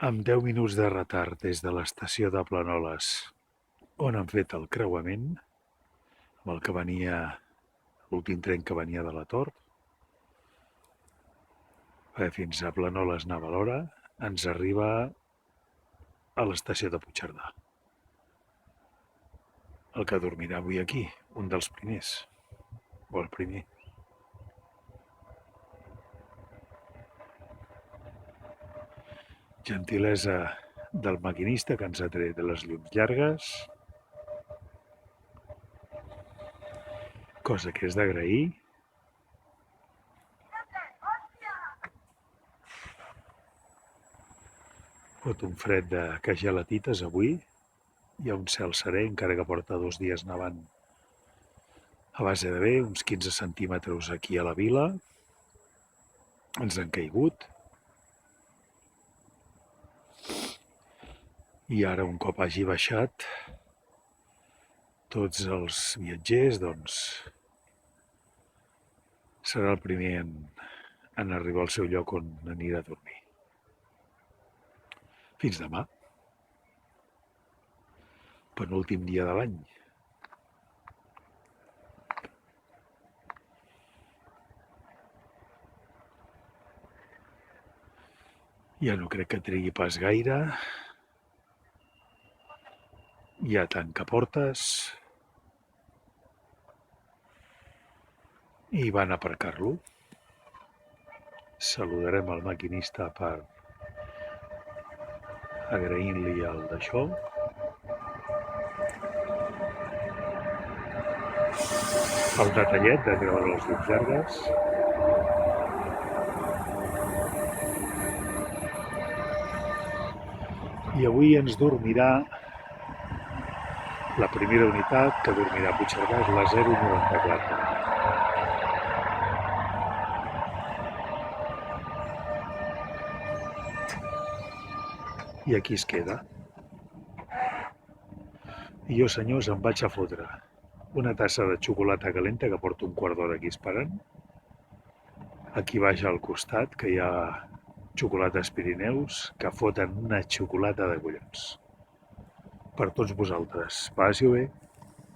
Amb 10 minuts de retard des de l'estació de Planoles, on han fet el creuament, amb el que venia, l'últim tren que venia de la Tor, fins a Planoles anava a l'hora, ens arriba a l'estació de Puigcerdà. El que dormirà avui aquí, un dels primers, o el primer. Gentilesa del maquinista que ens ha tret de les llums llargues, cosa que és d'agrair. Fot un fred de que gelatites avui, hi ha un cel serè, encara que porta 2 dies nevant a base de bé, uns 15 centímetres aquí a la vila, ens han caigut, i ara un cop hagi baixat, tots els viatgers, doncs, serà el primer en arribar al seu lloc on anirà a dormir. Fins demà, penúltim dia de l'any. Ja no crec que trigui pas gaire. Ja tanca portes i van a aparcar-lo. Saludarem el maquinista per agraint-li el d'això. El detallet de treure les llums llargues. I avui ens dormirà la primera unitat que dormirà a Puigcerdà, és la 094. I aquí es queda. I jo, senyors, em vaig a fotre una tassa de xocolata calenta que porto un quart d'hora aquí esperant. Aquí baix al costat, que hi ha xocolates Pirineus, que foten una xocolata de collons. Per tots vosaltres. Passi-ho bé.